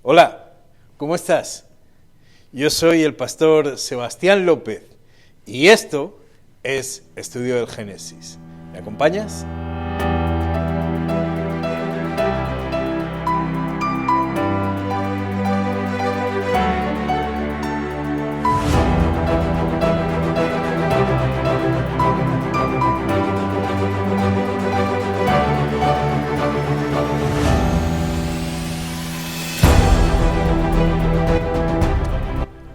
Hola, ¿cómo estás? Yo soy el pastor Sebastián López y esto es Estudio del Génesis. ¿Me acompañas?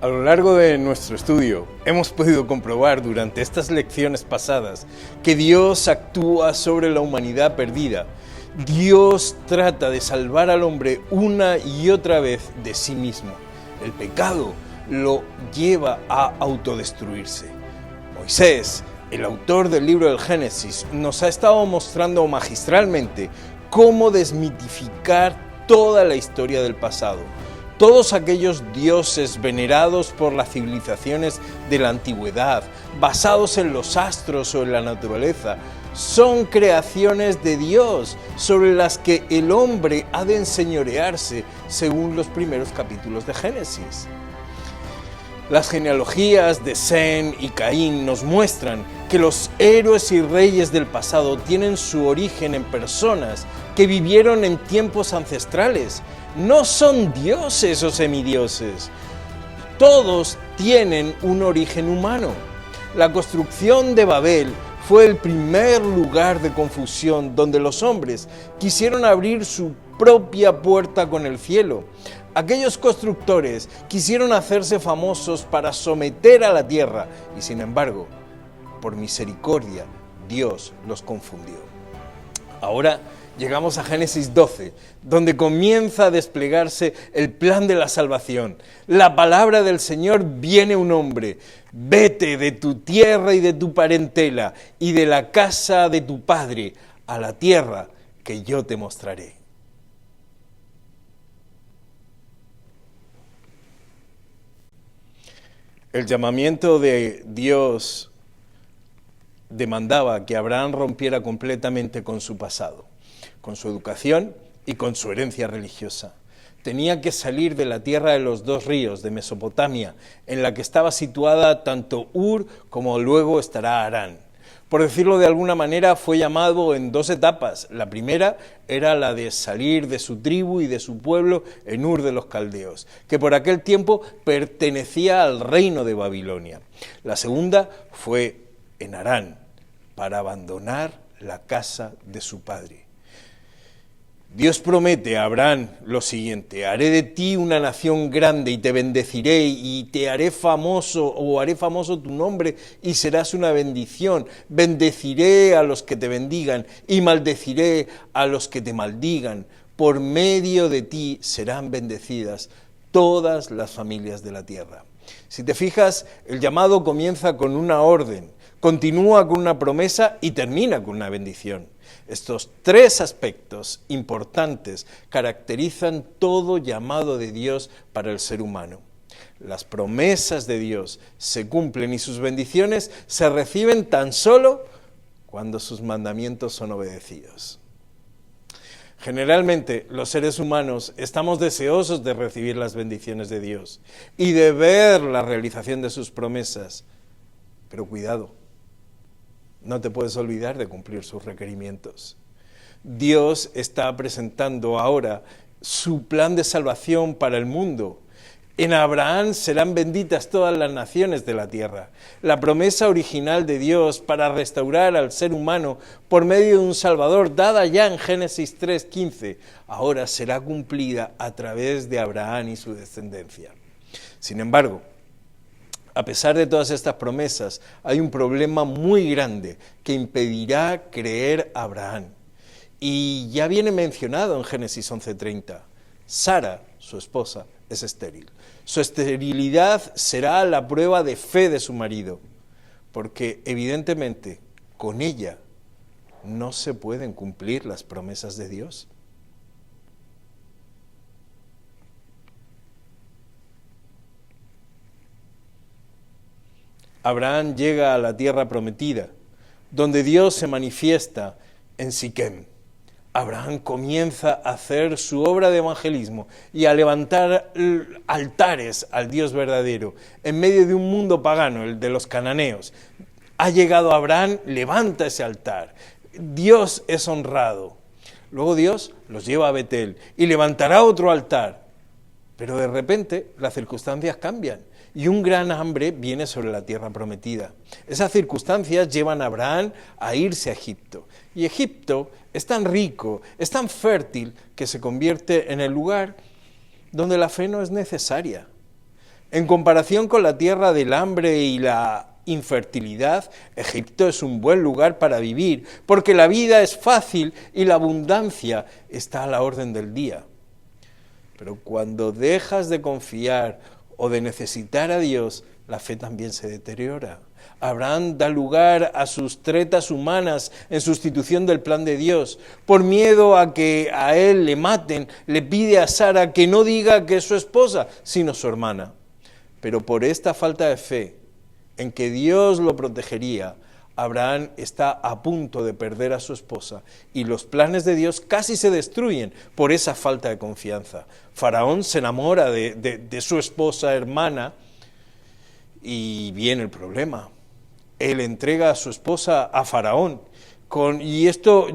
A lo largo de nuestro estudio hemos podido comprobar durante estas lecciones pasadas que Dios actúa sobre la humanidad perdida. Dios trata de salvar al hombre una y otra vez de sí mismo. El pecado lo lleva a autodestruirse. Moisés, el autor del libro del Génesis, nos ha estado mostrando magistralmente cómo desmitificar toda la historia del pasado. Todos aquellos dioses venerados por las civilizaciones de la antigüedad, basados en los astros o en la naturaleza, son creaciones de Dios sobre las que el hombre ha de enseñorearse según los primeros capítulos de Génesis. Las genealogías de Sem y Caín nos muestran que los héroes y reyes del pasado tienen su origen en personas que vivieron en tiempos ancestrales. No son dioses o semidioses. Todos tienen un origen humano. La construcción de Babel fue el primer lugar de confusión donde los hombres quisieron abrir su propia puerta con el cielo. Aquellos constructores quisieron hacerse famosos para someter a la tierra y, sin embargo, por misericordia, Dios los confundió. Ahora llegamos a Génesis 12, donde comienza a desplegarse el plan de la salvación. La palabra del Señor viene un hombre: vete de tu tierra y de tu parentela y de la casa de tu padre a la tierra que yo te mostraré. El llamamiento de Dios demandaba que Abraham rompiera completamente con su pasado, con su educación y con su herencia religiosa. Tenía que salir de la tierra de los dos ríos de Mesopotamia, en la que estaba situada tanto Ur como luego estará Harán. Por decirlo de alguna manera, fue llamado en dos etapas. La primera era la de salir de su tribu y de su pueblo en Ur de los Caldeos, que por aquel tiempo pertenecía al reino de Babilonia. La segunda fue en Harán, para abandonar la casa de su padre. Dios promete a Abraham lo siguiente: haré de ti una nación grande y te bendeciré y te haré famoso, o haré famoso tu nombre y serás una bendición. Bendeciré a los que te bendigan y maldeciré a los que te maldigan. Por medio de ti serán bendecidas todas las familias de la tierra. Si te fijas, el llamado comienza con una orden, continúa con una promesa y termina con una bendición. Estos tres aspectos importantes caracterizan todo llamado de Dios para el ser humano. Las promesas de Dios se cumplen y sus bendiciones se reciben tan solo cuando sus mandamientos son obedecidos. Generalmente, los seres humanos estamos deseosos de recibir las bendiciones de Dios y de ver la realización de sus promesas. Pero cuidado, no te puedes olvidar de cumplir sus requerimientos. Dios está presentando ahora su plan de salvación para el mundo. En Abraham serán benditas todas las naciones de la tierra. La promesa original de Dios para restaurar al ser humano por medio de un Salvador, dada ya en Génesis 3:15, ahora será cumplida a través de Abraham y su descendencia. Sin embargo, a pesar de todas estas promesas, hay un problema muy grande que impedirá creer a Abraham. Y ya viene mencionado en Génesis 11:30. Sara, su esposa, es estéril. Su esterilidad será la prueba de fe de su marido, porque evidentemente con ella no se pueden cumplir las promesas de Dios. Abraham llega a la tierra prometida, donde Dios se manifiesta en Siquem. Abraham comienza a hacer su obra de evangelismo y a levantar altares al Dios verdadero en medio de un mundo pagano, el de los cananeos. Ha llegado Abraham, levanta ese altar. Dios es honrado. Luego Dios los lleva a Betel y levantará otro altar. Pero de repente las circunstancias cambian y un gran hambre viene sobre la tierra prometida. Esas circunstancias llevan a Abraham a irse a Egipto. Y Egipto es tan rico, es tan fértil, que se convierte en el lugar donde la fe no es necesaria. En comparación con la tierra del hambre y la infertilidad, Egipto es un buen lugar para vivir, porque la vida es fácil y la abundancia está a la orden del día. Pero cuando dejas de confiar o de necesitar a Dios, la fe también se deteriora. Abraham da lugar a sus tretas humanas en sustitución del plan de Dios. Por miedo a que a él le maten, le pide a Sara que no diga que es su esposa, sino su hermana. Pero por esta falta de fe, en que Dios lo protegería, Abraham está a punto de perder a su esposa y los planes de Dios casi se destruyen por esa falta de confianza. Faraón se enamora de su esposa hermana y viene el problema. Él entrega a su esposa a Faraón y esto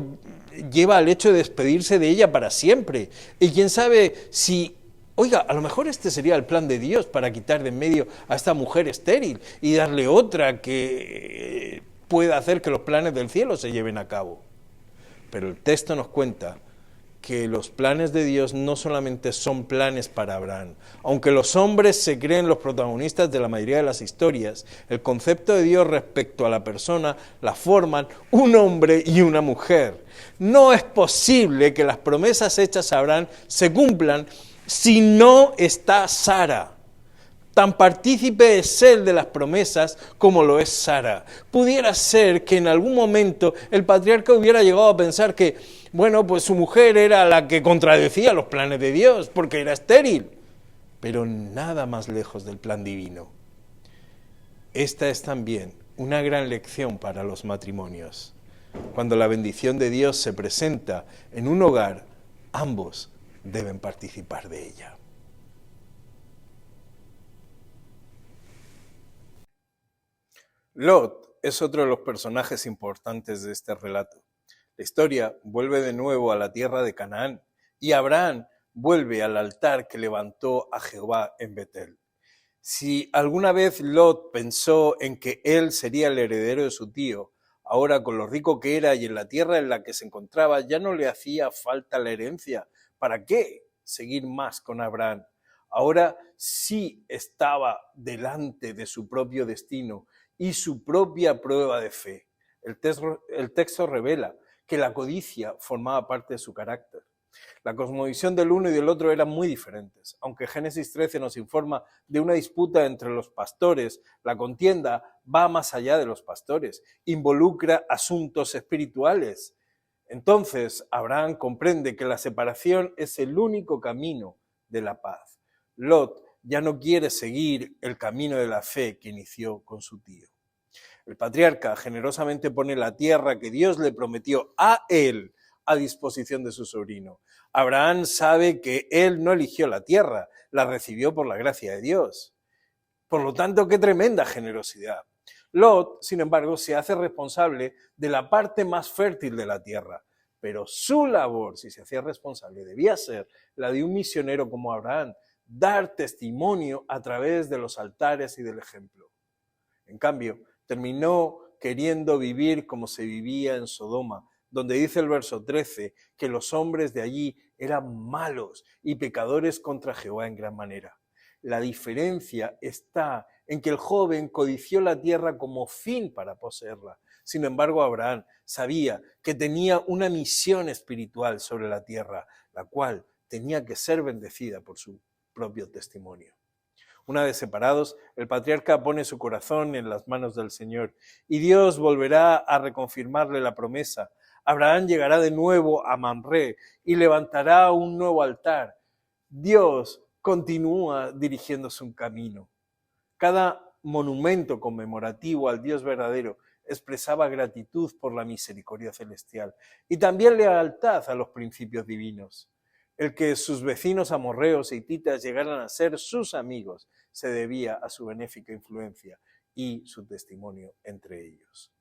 lleva al hecho de despedirse de ella para siempre. Y quién sabe si... Oiga, a lo mejor este sería el plan de Dios para quitar de en medio a esta mujer estéril y darle otra que pueda hacer que los planes del cielo se lleven a cabo. Pero el texto nos cuenta que los planes de Dios no solamente son planes para Abraham. Aunque los hombres se creen los protagonistas de la mayoría de las historias, el concepto de Dios respecto a la persona la forman un hombre y una mujer. No es posible que las promesas hechas a Abraham se cumplan si no está Sara. Tan partícipe es él de las promesas como lo es Sara. Pudiera ser que en algún momento el patriarca hubiera llegado a pensar que, bueno, pues su mujer era la que contradecía los planes de Dios porque era estéril, pero nada más lejos del plan divino. Esta es también una gran lección para los matrimonios. Cuando la bendición de Dios se presenta en un hogar, ambos deben participar de ella. Lot es otro de los personajes importantes de este relato. La historia vuelve de nuevo a la tierra de Canaán y Abraham vuelve al altar que levantó a Jehová en Betel. Si alguna vez Lot pensó en que él sería el heredero de su tío, ahora con lo rico que era y en la tierra en la que se encontraba ya no le hacía falta la herencia. ¿Para qué seguir más con Abraham? Ahora sí estaba delante de su propio destino y su propia prueba de fe. El texto revela que la codicia formaba parte de su carácter. La cosmovisión del uno y del otro eran muy diferentes. Aunque Génesis 13 nos informa de una disputa entre los pastores, la contienda va más allá de los pastores, involucra asuntos espirituales. Entonces Abraham comprende que la separación es el único camino de la paz. Lot ya no quiere seguir el camino de la fe que inició con su tío. El patriarca generosamente pone la tierra que Dios le prometió a él a disposición de su sobrino. Abraham sabe que él no eligió la tierra, la recibió por la gracia de Dios. Por lo tanto, qué tremenda generosidad. Lot, sin embargo, se hace responsable de la parte más fértil de la tierra, pero su labor, si se hacía responsable, debía ser la de un misionero como Abraham, dar testimonio a través de los altares y del ejemplo. En cambio, terminó queriendo vivir como se vivía en Sodoma, donde dice el verso 13 que los hombres de allí eran malos y pecadores contra Jehová en gran manera. La diferencia está en que el joven codició la tierra como fin para poseerla. Sin embargo, Abraham sabía que tenía una misión espiritual sobre la tierra, la cual tenía que ser bendecida por su propio testimonio. Una vez separados, el patriarca pone su corazón en las manos del Señor y Dios volverá a reconfirmarle la promesa. Abraham llegará de nuevo a Mamre y levantará un nuevo altar. Dios continúa dirigiéndose un camino. Cada monumento conmemorativo al Dios verdadero expresaba gratitud por la misericordia celestial y también lealtad a los principios divinos. El que sus vecinos amorreos e hititas llegaran a ser sus amigos se debía a su benéfica influencia y su testimonio entre ellos.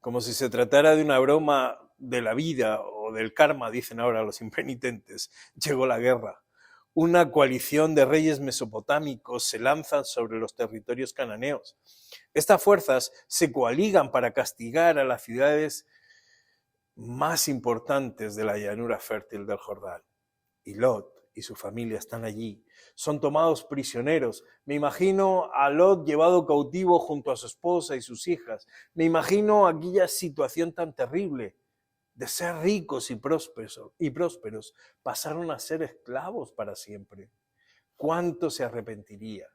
Como si se tratara de una broma de la vida o del karma, dicen ahora los impenitentes, llegó la guerra. Una coalición de reyes mesopotámicos se lanzan sobre los territorios cananeos. Estas fuerzas se coaligan para castigar a las ciudades más importantes de la llanura fértil del Jordán. Y Lot y su familia están allí. Son tomados prisioneros. Me imagino a Lot llevado cautivo junto a su esposa y sus hijas. Me imagino aquella situación tan terrible. De ser ricos y prósperos, pasaron a ser esclavos para siempre. ¿Cuánto se arrepentiría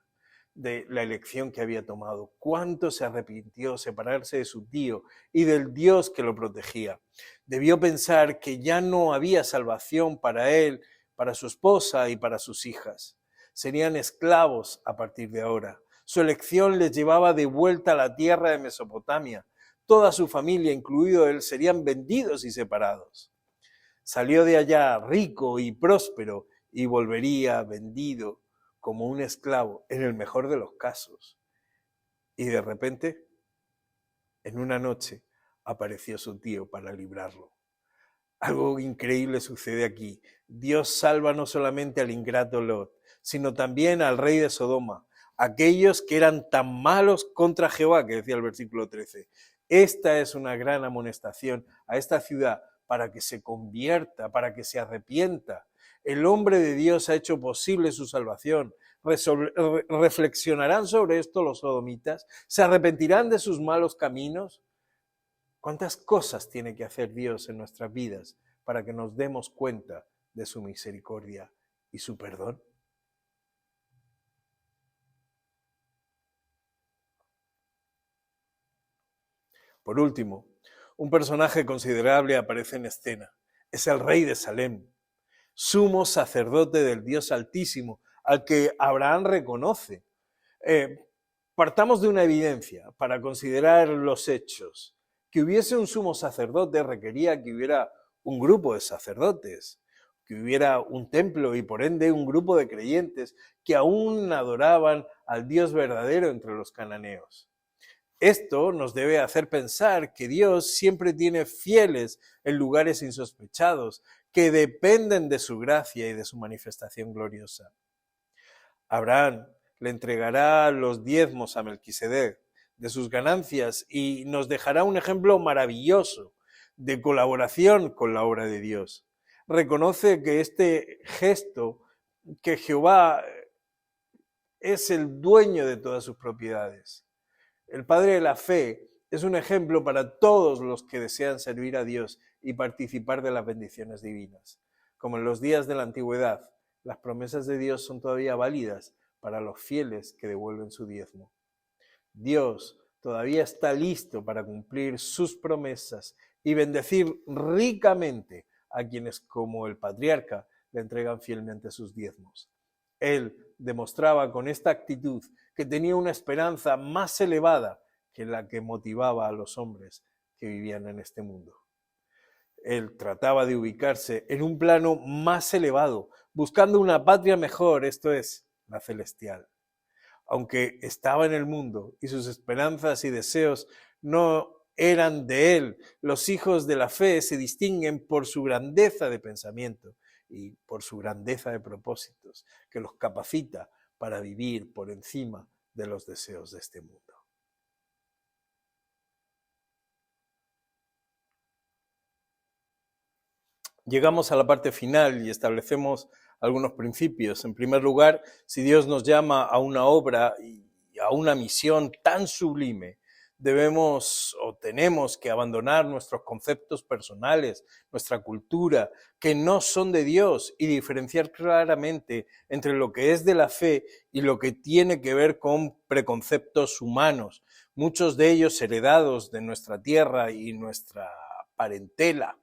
de la elección que había tomado? ¿Cuánto se arrepintió separarse de su tío y del Dios que lo protegía? Debió pensar que ya no había salvación para él, para su esposa y para sus hijas. Serían esclavos a partir de ahora. Su elección les llevaba de vuelta a la tierra de Mesopotamia. Toda su familia, incluido él, serían vendidos y separados. Salió de allá rico y próspero y volvería vendido como un esclavo, en el mejor de los casos. Y de repente, en una noche, apareció su tío para librarlo. Algo increíble sucede aquí. Dios salva no solamente al ingrato Lot, sino también al rey de Sodoma, aquellos que eran tan malos contra Jehová, que decía el versículo 13. Esta es una gran amonestación a esta ciudad para que se convierta, para que se arrepienta. El hombre de Dios ha hecho posible su salvación. ¿Reflexionarán sobre esto los sodomitas? ¿Se arrepentirán de sus malos caminos? ¿Cuántas cosas tiene que hacer Dios en nuestras vidas para que nos demos cuenta de su misericordia y su perdón? Por último, un personaje considerable aparece en escena. Es el rey de Salem, sumo sacerdote del Dios Altísimo, al que Abraham reconoce. Partamos de una evidencia para considerar los hechos. Que hubiese un sumo sacerdote requería que hubiera un grupo de sacerdotes, que hubiera un templo y por ende un grupo de creyentes que aún adoraban al Dios verdadero entre los cananeos. Esto nos debe hacer pensar que Dios siempre tiene fieles en lugares insospechados, que dependen de su gracia y de su manifestación gloriosa. Abraham le entregará los diezmos a Melquisedec de sus ganancias y nos dejará un ejemplo maravilloso de colaboración con la obra de Dios. Reconoce que este gesto, que Jehová es el dueño de todas sus propiedades. El Padre de la Fe es un ejemplo para todos los que desean servir a Dios y participar de las bendiciones divinas. Como en los días de la antigüedad, las promesas de Dios son todavía válidas para los fieles que devuelven su diezmo. Dios todavía está listo para cumplir sus promesas y bendecir ricamente a quienes, como el patriarca, le entregan fielmente sus diezmos. Él demostraba con esta actitud que tenía una esperanza más elevada que la que motivaba a los hombres que vivían en este mundo. Él trataba de ubicarse en un plano más elevado, buscando una patria mejor, esto es, la celestial. Aunque estaba en el mundo y sus esperanzas y deseos no eran de él, los hijos de la fe se distinguen por su grandeza de pensamiento y por su grandeza de propósitos, que los capacita para vivir por encima de los deseos de este mundo. Llegamos a la parte final y establecemos algunos principios. En primer lugar, si Dios nos llama a una obra y a una misión tan sublime, debemos o tenemos que abandonar nuestros conceptos personales, nuestra cultura, que no son de Dios, y diferenciar claramente entre lo que es de la fe y lo que tiene que ver con preconceptos humanos, muchos de ellos heredados de nuestra tierra y nuestra parentela.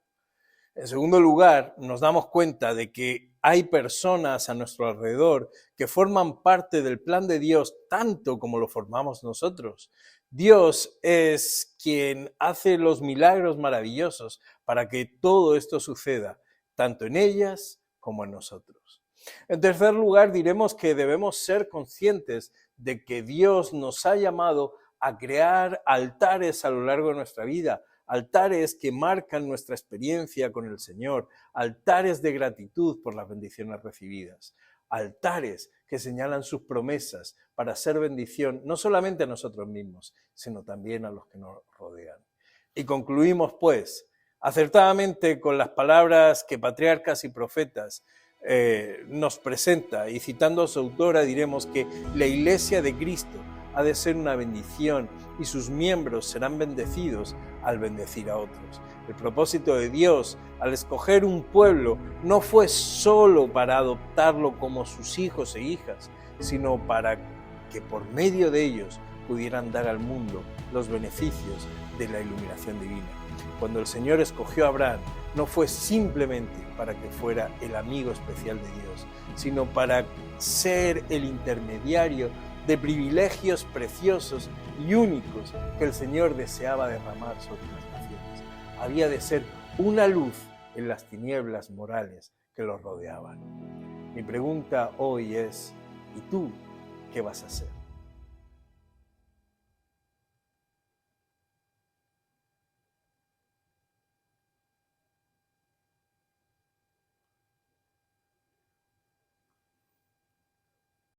En segundo lugar, nos damos cuenta de que hay personas a nuestro alrededor que forman parte del plan de Dios tanto como lo formamos nosotros. Dios es quien hace los milagros maravillosos para que todo esto suceda, tanto en ellas como en nosotros. En tercer lugar, diremos que debemos ser conscientes de que Dios nos ha llamado a crear altares a lo largo de nuestra vida, altares que marcan nuestra experiencia con el Señor, altares de gratitud por las bendiciones recibidas, altares que señalan sus promesas para ser bendición no solamente a nosotros mismos, sino también a los que nos rodean. Y concluimos, pues, acertadamente con las palabras que patriarcas y profetas nos presenta, y citando a su autora diremos que la Iglesia de Cristo ha de ser una bendición y sus miembros serán bendecidos al bendecir a otros. El propósito de Dios al escoger un pueblo no fue solo para adoptarlo como sus hijos e hijas, sino para que por medio de ellos pudieran dar al mundo los beneficios de la iluminación divina. Cuando el Señor escogió a Abraham, no fue simplemente para que fuera el amigo especial de Dios, sino para ser el intermediario de privilegios preciosos y únicos que el Señor deseaba derramar sobre las naciones. Había de ser una luz en las tinieblas morales que los rodeaban. Mi pregunta hoy es, ¿y tú qué vas a hacer?